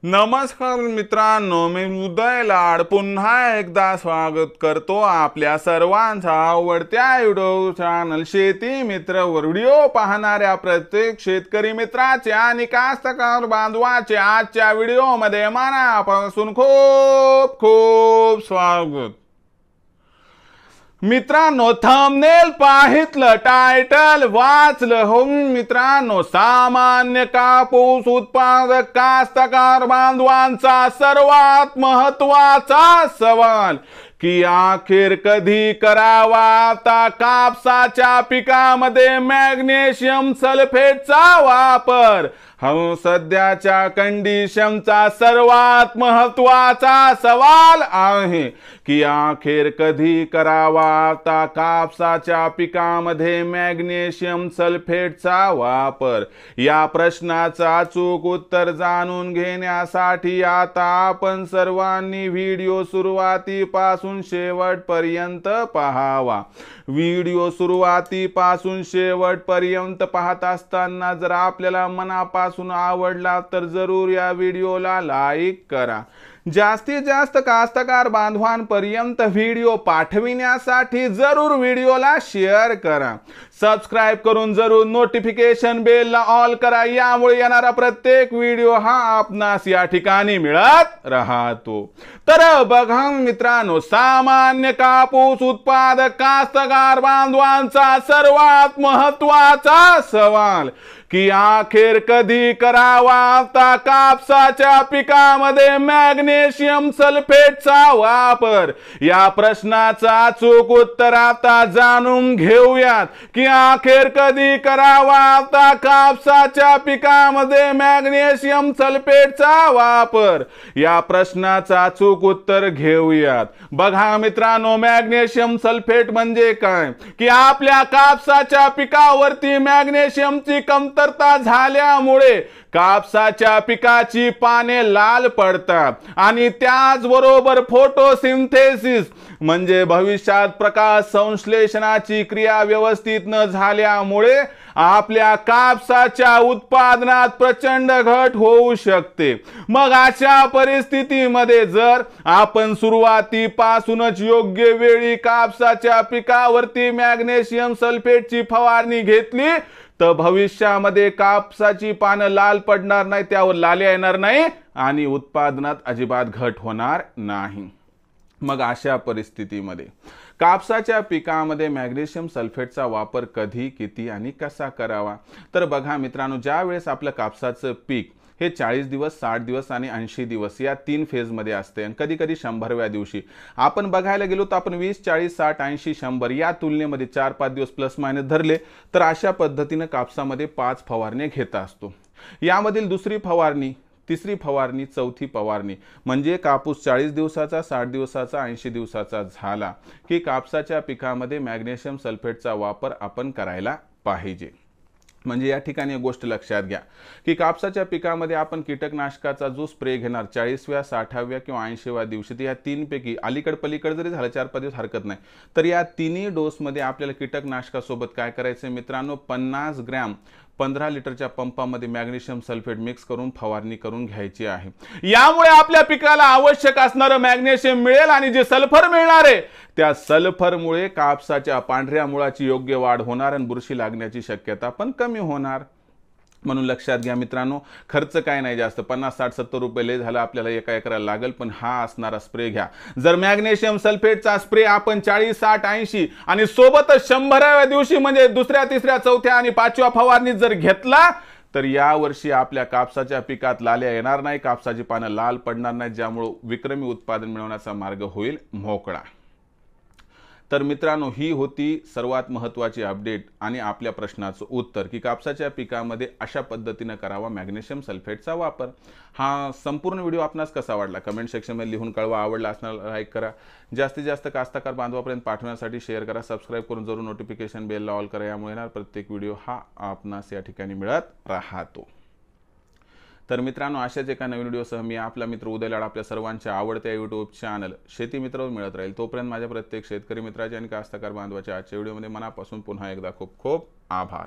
नमस्कार मित्रांनो, मी उदय लाड पुन्हा एकदा स्वागत करतो आपल्या सर्वांचा आवडत्या युट्यूब चॅनल शेती मित्र वर व्हिडिओ पाहणाऱ्या प्रत्येक शेतकरी मित्राचे आणि कास्तकार बांधवाचे आजच्या व्हिडिओमध्ये मनापासून खूप खूप स्वागत। मित्रांनो, थंबनेल पाहितलं, टायटल वाचलं हो मित्रांनो, सामान्य कापूस उत्पादक कास्तकार बांधवांचा सर्वात महत्त्वाचा सवाल की अखेर कधी करावा आता कापसाच्या पिकामध्ये मॅग्नेशियम सल्फेटचा वापर। सध्याच्या कंडिशनचा सर्वात महत्त्वाचा सवाल आहे की अखेर कधी करावा आता कापसाच्या पिकामध्ये मॅग्नेशियम सल्फेटचा वापर। या प्रश्नाचा अचूक उत्तर जाणून घेण्यासाठी आता आपण सर्वांनी व्हिडिओ सुरुवातीपासून शेवटपर्यंत पाहावा। व्हिडिओ सुरुवातीपासून शेवटपर्यंत पाहत असताना जर आपल्याला मनापासून आवडला तर जरूर या व्हिडिओला लाईक करा। जास्तीत जास्त कास्तकार बांधवांपर्यंत व्हिडिओ पाठविण्यासाठी जरूर व्हिडिओला शेअर करा। सबस्क्राइब करून जरूर नोटिफिकेशन बेलला ऑल करा, यामुळे येणारा प्रत्येक व्हिडिओ हा आपणास या ठिकाणी मिळत राहतो। तर बघा मित्रांनो, सामान्य कापूस उत्पादक कास्तकार बांधवांचा सर्वात महत्त्वाचा सवाल की अखेर कधी करावा आता कापसाच्या पिकामध्ये मॅग्नेशियम सल्फेटचा वापर। या प्रश्नाचा अचूक उत्तर आता जाणून घेऊयात की अखेर कधी करावा आता कापसाच्या पिकामध्ये मॅग्नेशियम सल्फेटचा वापर। या प्रश्नाचा अचूक उत्तर घेऊयात। बघा मित्रांनो, मॅग्नेशियम सल्फेट म्हणजे काय की आपल्या कापसाच्या पिकावरती मॅग्नेशियमची कमतरता झाल्यामुळे कापसाच्या पिकाची पाने लाल पडतात आणि त्याचबरोबर फोटोसिंथेसिस म्हणजे भविष्यात प्रकाश संश्लेषणाची क्रिया व्यवस्थित न झाल्यामुळे आपल्या कापसाच्या उत्पादनात प्रचंड घट होऊ शकते। मग अशा परिस्थितीमध्ये जर आपण सुरुवातीपासूनच योग्य वेळी कापसाच्या पिकावरती मॅग्नेशियम सल्फेटची फवारणी घेतली तर भविष्यामध्ये कापसाची पानं लाल पडणार नाही, त्यावर लाल्या येणार नाही आणि उत्पादनात अजिबात घट होणार नाही। मग अशा परिस्थितीमध्ये कापसाच्या पिकामध्ये मॅग्नेशियम सल्फेटचा वापर कधी, किती आणि कसा करावा? तर बघा मित्रांनो, ज्या वेळेस आपलं कापसाचं पीक हे 40 दिवस, 60 दिवस आणि 80 दिवस या 3 फेजमध्ये असते आणि कधी कधी 100व्या दिवशी आपण बघायला गेलो तर आपण 20, 40, 60, 80, 100 या तुलनेमध्ये 4-5 दिवस प्लस मायनस धरले तर अशा पद्धतीने कापसामध्ये 5 फवारणी घेत असतो। यामधील दुसरी फवारणी, तिसरी फवारणी, चौथी फवारणी म्हणजे कापूस 40 दिवसाचा, 60 दिवसाचा, 80 दिवसाचा झाला की कापसाच्या पिकामध्ये मॅग्नेशियम सल्फेटचा वापर आपण करायला पाहिजे। म्हणजे या ठिकाणी एक गोष्ट लक्षात घ्या की कापसाच्या पिकामध्ये आपण कीटकनाशकाचा जो स्प्रे घेणार 40व्या, 60व्या किंवा 80व्या दिवशी, तर या 3 पैकी अलीकड पलीकड जरी झालं 4-5 दिवस हरकत नाही, तर या तिन्ही डोसमध्ये आपल्याला कीटकनाशकासोबत काय करायचं मित्रांनो, 50 ग्रॅम 15 लिटरच्या पंपामध्ये मॅग्नेशियम सल्फेट मिक्स करून फवारणी करून घ्यायची आहे। यामुळे आपल्या पिकाला आवश्यक असणारं मॅग्नेशियम मिळेल आणि जे सल्फर मिळणार आहे त्या सल्फरमुळे कापसाच्या पांढऱ्या मुळाची योग्य वाढ होणार आणि बुरशी लागण्याची शक्यता पण कमी होणार। म्हणून लक्षात घ्या मित्रांनो, खर्च काय नाही जास्त, 50, 60, 70 रुपये लय झाला आपल्याला एका एकराला लागेल, पण हा असणारा स्प्रे घ्या। जर मॅग्नेशियम सल्फेटचा स्प्रे आपण 40, 60, 80 आणि सोबतच 100व्या दिवशी म्हणजे दुसऱ्या, तिसऱ्या, चौथ्या आणि 5व्या फवारणीत जर घेतला तर या वर्षी आपल्या कापसाच्या पिकात लाल्या येणार नाही, कापसाची पानं लाल पडणार नाही, ज्यामुळे विक्रमी उत्पादन मिळवण्याचा मार्ग होईल मोकळा। तर मित्रांनो, ही होती सर्वात महत्त्वाची अपडेट आणि आपल्या प्रश्नाचं उत्तर की कापसाच्या पिकामध्ये अशा पद्धतीने करावा मॅग्नेशियम सल्फेटचा वापर। हा संपूर्ण व्हिडिओ आपणास कसा वाटला कमेंट सेक्शनमध्ये लिहून कळवा। आवडला असणार लाईक करा, जास्तीत जास्त कास्तकार बांधवापर्यंत पाठवण्यासाठी शेअर करा, सबस्क्राइब करून जरूर नोटिफिकेशन बेलला ऑल करा, यामुळे येणार प्रत्येक व्हिडिओ हा आपणास या ठिकाणी मिळत राहतो। तर मित्रांनो, अशाच एका नवीन व्हिडिओसह मी आपला मित्र उदय लाड आपल्या सर्वांच्या आवडत्या यूट्यूब चॅनल शेती मित्रावर मिळत राहील। तोपर्यंत माझ्या प्रत्येक शेतकरी मित्राचे आणि कास्तकार बांधवाच्या आजच्या व्हिडिओमध्ये मनापासून पुन्हा एकदा खूप खूप आभार।